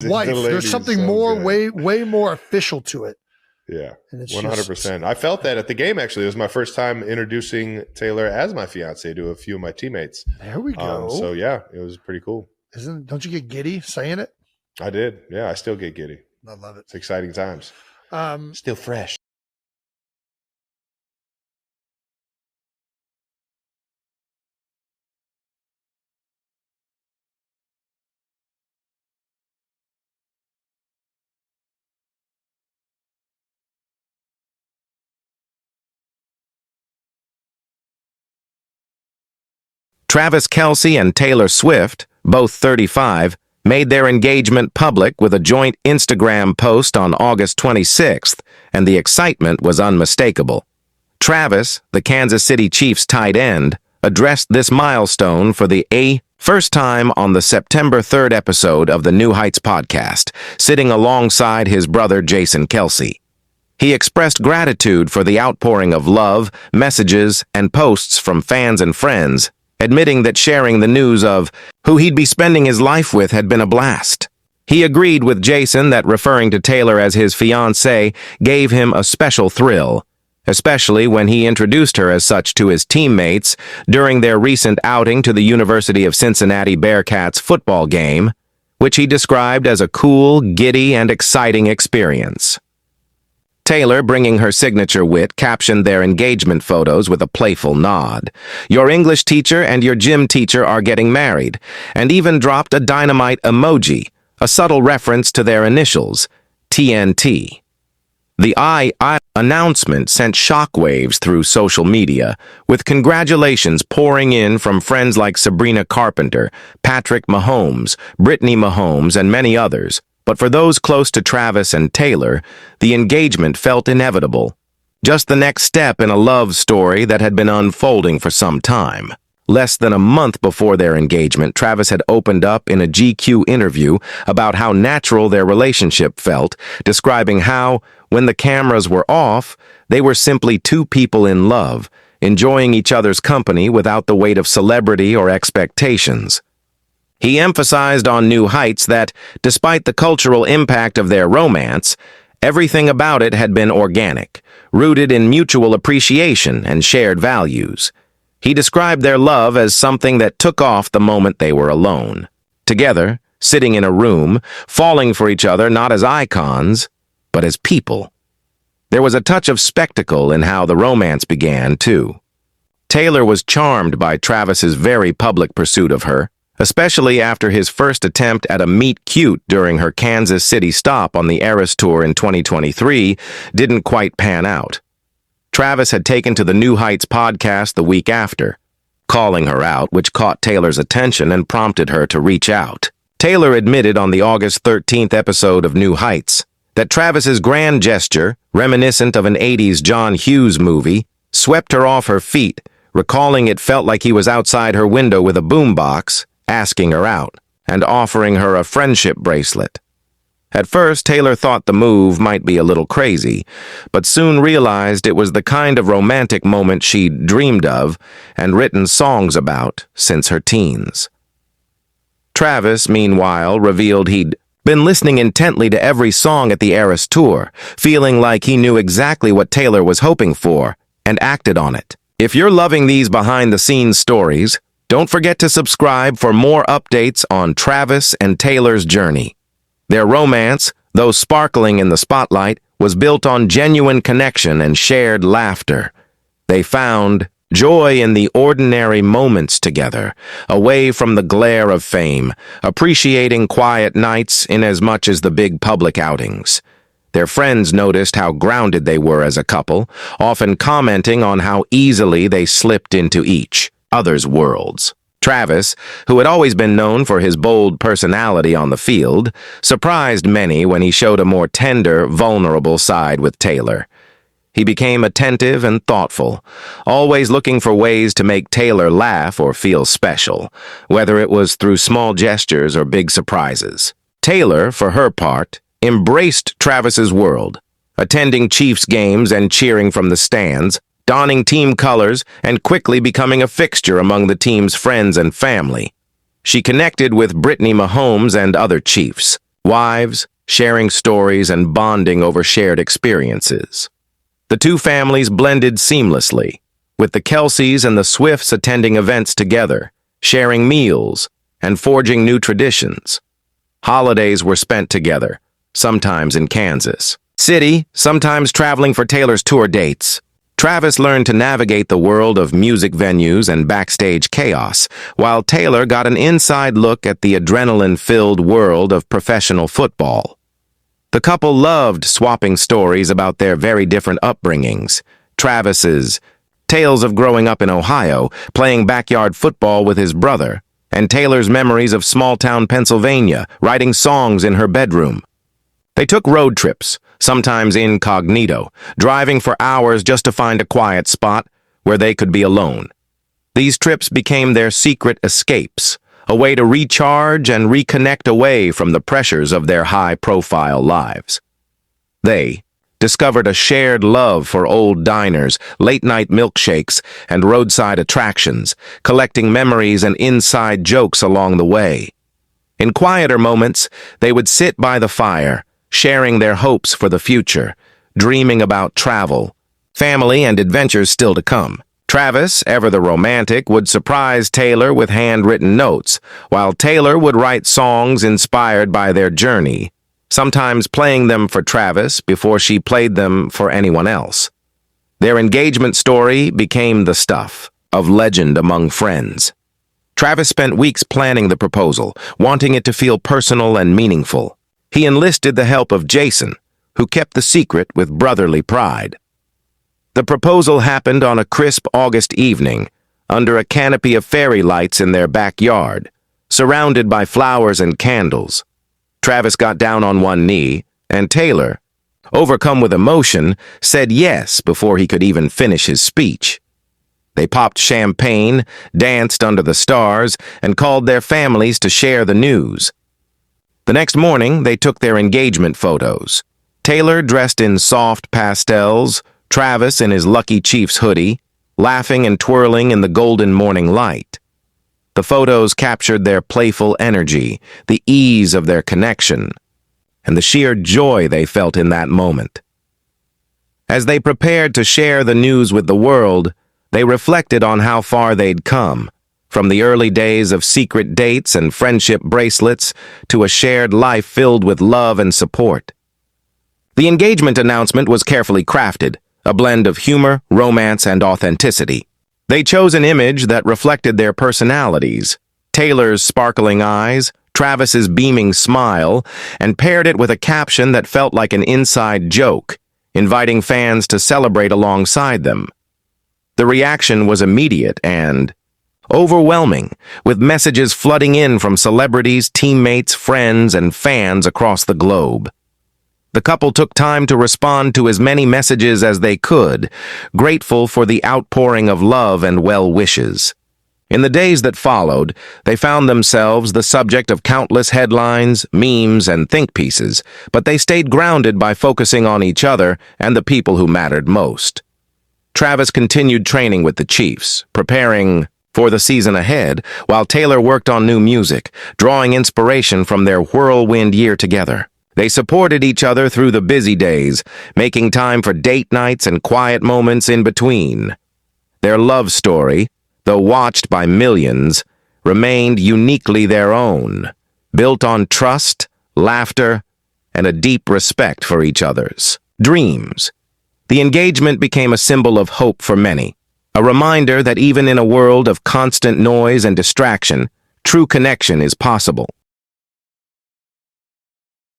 wife. There's something more, way more official to it. Yeah, 100%. I felt that at the game, actually. It was my first time introducing Taylor as my fiance to a few of my teammates. There we go. So, yeah, it was pretty cool. Don't you get giddy saying it? I did. Yeah, I still get giddy. I love it. It's exciting times. Still fresh. Travis Kelce and Taylor Swift, both 35, made their engagement public with a joint Instagram post on August 26th, and the excitement was unmistakable. Travis, the Kansas City Chiefs tight end, addressed this milestone for the first time on the September 3rd episode of the New Heights podcast, sitting alongside his brother Jason Kelce. He expressed gratitude for the outpouring of love, messages, and posts from fans and friends, admitting that sharing the news of who he'd be spending his life with had been a blast. He agreed with Jason that referring to Taylor as his fiancée gave him a special thrill, especially when he introduced her as such to his teammates during their recent outing to the University of Cincinnati Bearcats football game, which he described as a cool, giddy, and exciting experience. Taylor, bringing her signature wit, captioned their engagement photos with a playful nod. Your English teacher and your gym teacher are getting married, and even dropped a dynamite emoji, a subtle reference to their initials, TNT. The I announcement sent shockwaves through social media, with congratulations pouring in from friends like Sabrina Carpenter, Patrick Mahomes, Brittany Mahomes, and many others. But for those close to Travis and Taylor, the engagement felt inevitable. Just the next step in a love story that had been unfolding for some time. Less than a month before their engagement, Travis had opened up in a GQ interview about how natural their relationship felt, describing how, when the cameras were off, they were simply two people in love, enjoying each other's company without the weight of celebrity or expectations. He emphasized on New Heights that, despite the cultural impact of their romance, everything about it had been organic, rooted in mutual appreciation and shared values. He described their love as something that took off the moment they were alone. Together, sitting in a room, falling for each other not as icons, but as people. There was a touch of spectacle in how the romance began, too. Taylor was charmed by Travis's very public pursuit of her, especially after his first attempt at a meet-cute during her Kansas City stop on the Eras Tour in 2023 didn't quite pan out. Travis had taken to the New Heights podcast the week after, calling her out, which caught Taylor's attention and prompted her to reach out. Taylor admitted on the August 13th episode of New Heights that Travis's grand gesture, reminiscent of an 80s John Hughes movie, swept her off her feet, recalling it felt like he was outside her window with a boombox, asking her out, and offering her a friendship bracelet. At first, Taylor thought the move might be a little crazy, but soon realized it was the kind of romantic moment she'd dreamed of and written songs about since her teens. Travis, meanwhile, revealed he'd been listening intently to every song at the Eras Tour, feeling like he knew exactly what Taylor was hoping for, and acted on it. If you're loving these behind-the-scenes stories, don't forget to subscribe for more updates on Travis and Taylor's journey. Their romance, though sparkling in the spotlight, was built on genuine connection and shared laughter. They found joy in the ordinary moments together, away from the glare of fame, appreciating quiet nights inasmuch as the big public outings. Their friends noticed how grounded they were as a couple, often commenting on how easily they slipped into each other's worlds. Travis, who had always been known for his bold personality on the field, surprised many when he showed a more tender, vulnerable side with Taylor. He became attentive and thoughtful, always looking for ways to make Taylor laugh or feel special, whether it was through small gestures or big surprises. Taylor, for her part, embraced Travis's world, attending Chiefs games and cheering from the stands, donning team colors and quickly becoming a fixture among the team's friends and family. She connected with Brittany Mahomes and other Chiefs, wives, sharing stories and bonding over shared experiences. The two families blended seamlessly, with the Kelces and the Swifts attending events together, sharing meals, and forging new traditions. Holidays were spent together, sometimes in Kansas City, sometimes traveling for Taylor's tour dates. Travis learned to navigate the world of music venues and backstage chaos, while Taylor got an inside look at the adrenaline-filled world of professional football. The couple loved swapping stories about their very different upbringings. Travis's tales of growing up in Ohio, playing backyard football with his brother, and Taylor's memories of small-town Pennsylvania, writing songs in her bedroom. They took road trips, sometimes incognito, driving for hours just to find a quiet spot where they could be alone. These trips became their secret escapes, a way to recharge and reconnect away from the pressures of their high-profile lives. They discovered a shared love for old diners, late-night milkshakes, and roadside attractions, collecting memories and inside jokes along the way. In quieter moments, they would sit by the fire, sharing their hopes for the future, dreaming about travel, family, and adventures still to come. Travis, ever the romantic, would surprise Taylor with handwritten notes, while Taylor would write songs inspired by their journey, sometimes playing them for Travis before she played them for anyone else. Their engagement story became the stuff of legend among friends. Travis spent weeks planning the proposal, wanting it to feel personal and meaningful. He enlisted the help of Jason, who kept the secret with brotherly pride. The proposal happened on a crisp August evening, under a canopy of fairy lights in their backyard, surrounded by flowers and candles. Travis got down on one knee, and Taylor, overcome with emotion, said yes before he could even finish his speech. They popped champagne, danced under the stars, and called their families to share the news. The next morning, they took their engagement photos. Taylor dressed in soft pastels, Travis in his Lucky Chiefs hoodie, laughing and twirling in the golden morning light. The photos captured their playful energy, the ease of their connection, and the sheer joy they felt in that moment. As they prepared to share the news with the world, they reflected on how far they'd come, from the early days of secret dates and friendship bracelets to a shared life filled with love and support. The engagement announcement was carefully crafted, a blend of humor, romance, and authenticity. They chose an image that reflected their personalities, Taylor's sparkling eyes, Travis's beaming smile, and paired it with a caption that felt like an inside joke, inviting fans to celebrate alongside them. The reaction was immediate and overwhelming, with messages flooding in from celebrities, teammates, friends, and fans across the globe. The couple took time to respond to as many messages as they could, grateful for the outpouring of love and well wishes. In the days that followed, they found themselves the subject of countless headlines, memes, and think pieces, but they stayed grounded by focusing on each other and the people who mattered most. Travis continued training with the Chiefs, preparing for the season ahead, while Taylor worked on new music, drawing inspiration from their whirlwind year together. They supported each other through the busy days, making time for date nights and quiet moments in between. Their love story, though watched by millions, remained uniquely their own, built on trust, laughter, and a deep respect for each other's dreams. The engagement became a symbol of hope for many, a reminder that even in a world of constant noise and distraction, true connection is possible.